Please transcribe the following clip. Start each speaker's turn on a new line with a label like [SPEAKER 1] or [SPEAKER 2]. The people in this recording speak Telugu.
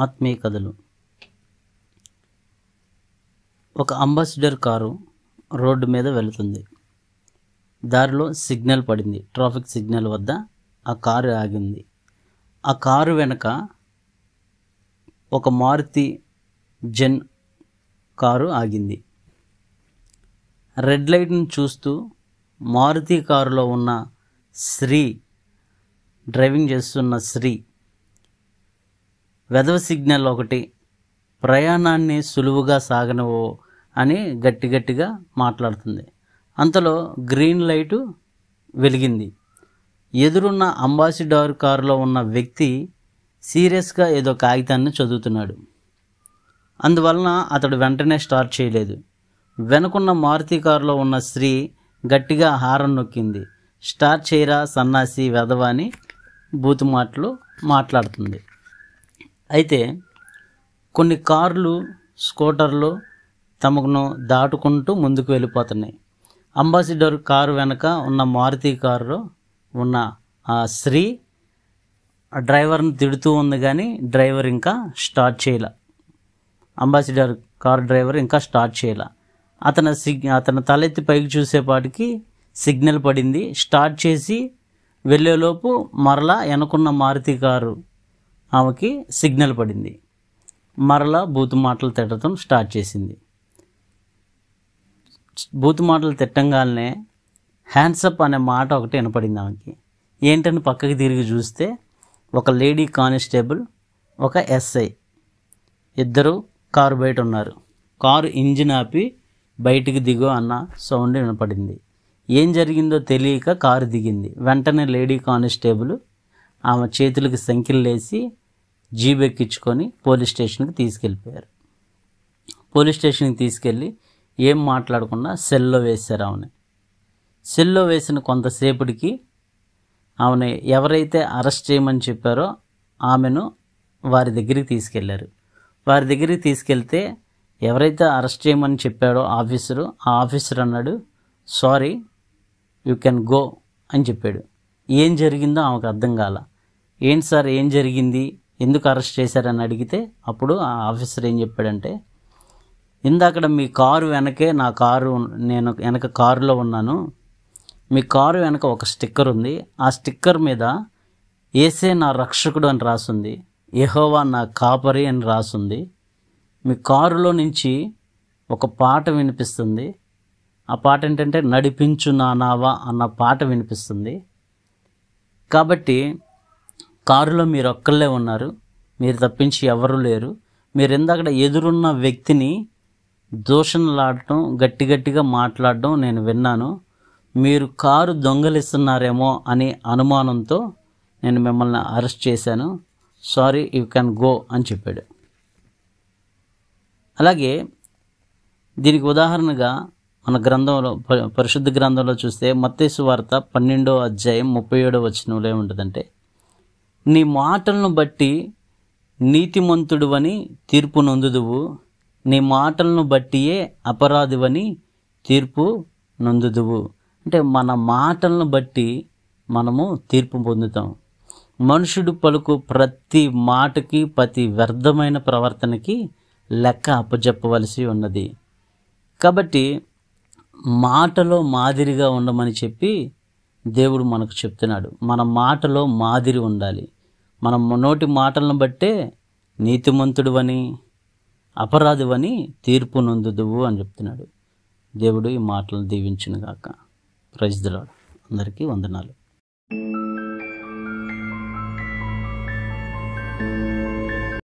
[SPEAKER 1] ఆత్మీయ కథలు. ఒక అంబాసిడర్ కారు రోడ్డు మీద వెళుతుంది. దారిలో సిగ్నల్ పడింది. ట్రాఫిక్ సిగ్నల్ వద్ద ఆ కారు ఆగింది. ఆ కారు వెనక ఒక మారుతి జెన్ కారు ఆగింది. రెడ్ లైట్ను చూస్తూ మారుతి కారులో ఉన్న డ్రైవింగ్ చేస్తున్న శ్రీ వెధవ సిగ్నల్ ఒకటి, ప్రయాణాన్ని సులువుగా సాగనవో అని గట్టిగా మాట్లాడుతుంది. అంతలో గ్రీన్ లైటు వెలిగింది. ఎదురున్న అంబాసిడర్ కారులో ఉన్న వ్యక్తి సీరియస్గా ఏదో కాగితాన్ని చదువుతున్నాడు. అందువలన అతడు వెంటనే స్టార్ట్ చేయలేదు. వెనుకున్న మారుతి కారులో ఉన్న శ్రీ గట్టిగా హారన్ నొక్కింది. స్టార్ట్ చేయరా సన్నాసి వెధవ అని బూతు మాటలు మాట్లాడుతుంది. అయితే కొన్ని కార్లు, స్కూటర్లు తమకును దాటుకుంటూ ముందుకు వెళ్ళిపోతున్నాయి. అంబాసిడర్ కారు వెనక ఉన్న మారుతి కారులో ఉన్న ఆ శ్రీ డ్రైవర్ని తిడుతూ ఉంది, కానీ డ్రైవర్ ఇంకా స్టార్ట్ చేయాల. అంబాసిడర్ కారు డ్రైవర్ ఇంకా స్టార్ట్ చేయాల. అతను తలెత్తి పైకి చూసేపాటికి సిగ్నల్ పడింది. స్టార్ట్ చేసి వెళ్ళేలోపు మరలా వెనుకున్న మారుతి కారు ఆమెకి సిగ్నల్ పడింది. మరలా బూతు మాటలు తిట్టడం స్టార్ట్ చేసింది. బూతు మాటలు తిట్టంగానే హ్యాండ్సప్ అనే మాట ఒకటి వినపడింది ఆమెకి. ఏంటని పక్కకి తిరిగి చూస్తే ఒక లేడీ కానిస్టేబుల్, ఒక ఎస్ఐ ఇద్దరు కారు బయట ఉన్నారు. కారు ఇంజిన్ ఆపి బయటికి దిగో అన్న సౌండ్ వినపడింది. ఏం జరిగిందో తెలియక కారు దిగింది. వెంటనే లేడీ కానిస్టేబుల్ ఆమె చేతులకి సంఖ్యలు వేసి జీప్ ఎక్కించుకొని పోలీస్ స్టేషన్కి తీసుకెళ్ళిపోయారు. పోలీస్ స్టేషన్కి తీసుకెళ్ళి ఏం మాట్లాడకుండా సెల్లో వేశారు ఆమెని. సెల్లో వేసిన కొంతసేపటికి ఆమెను ఎవరైతే అరెస్ట్ చేయమని చెప్పారో ఆమెను వారి దగ్గరికి తీసుకెళ్లారు. వారి దగ్గరికి తీసుకెళ్తే ఎవరైతే అరెస్ట్ చేయమని చెప్పాడో ఆ ఆఫీసర్ అన్నాడు, సారీ, యూ కెన్ గో అని చెప్పాడు. ఏం జరిగిందో ఆమెకు అర్థం కాల. ఏంటి సార్ ఏం జరిగింది, ఎందుకు అరెస్ట్ చేశారని అడిగితే అప్పుడు ఆ ఆఫీసర్ ఏం చెప్పాడంటే, ఇందాకడ మీ కారు వెనకే నేను వెనక కారులో ఉన్నాను. మీ కారు వెనక ఒక స్టిక్కర్ ఉంది. ఆ స్టిక్కర్ మీద యేసే నా రక్షకుడు అని రాసుంది, యెహోవా నా కాపరి అని రాసుంది. మీ కారులో నుంచి ఒక పాట వినిపిస్తుంది. ఆ పాట ఏంటంటే నడిపించు నా నావా అన్న పాట వినిపిస్తుంది. కాబట్టి కారులో మీరు ఒక్కళ్ళే ఉన్నారు, మీరు తప్పించి ఎవరు లేరు. మీరు ఇందాక ఎదురున్న వ్యక్తిని దూషణలాడటం, గట్టిగా మాట్లాడడం నేను విన్నాను. మీరు కారు దొంగలిస్తున్నారేమో అనే అనుమానంతో నేను మిమ్మల్ని అరెస్ట్ చేశాను. సారీ, యూ కెన్ గో అని చెప్పాడు. అలాగే దీనికి ఉదాహరణగా మన గ్రంథంలో, పరిశుద్ధ గ్రంథంలో చూస్తే మత్తయి సువార్త 12వ అధ్యాయం 37వ వచనంలో ఏముంటుందంటే, నీ మాటలను బట్టి నీతిమంతుడువని తీర్పు నొందుదువు, నీ మాటలను బట్టియే అపరాధివని తీర్పు నొందుదువు. అంటే మన మాటలను బట్టి మనము తీర్పు పొందుతాం. మనుషుడు పలుకు ప్రతి మాటకి, ప్రతి వ్యర్థమైన ప్రవర్తనకి లెక్క అప్పచెప్పవలసి ఉన్నది. కాబట్టి మాటలో మాదిరిగా ఉండమని చెప్పి దేవుడు మనకు చెప్తున్నాడు. మన మాటలో మాదిరి ఉండాలి. మనం నోటి మాటలను బట్టే నీతిమంతుడువని, అపరాధివని తీర్పు నొందుదువు అని చెప్తున్నాడు. దేవుడు ఈ మాటలను దీవించును గాక. Praise the Lord. అందరికీ వందనాలు.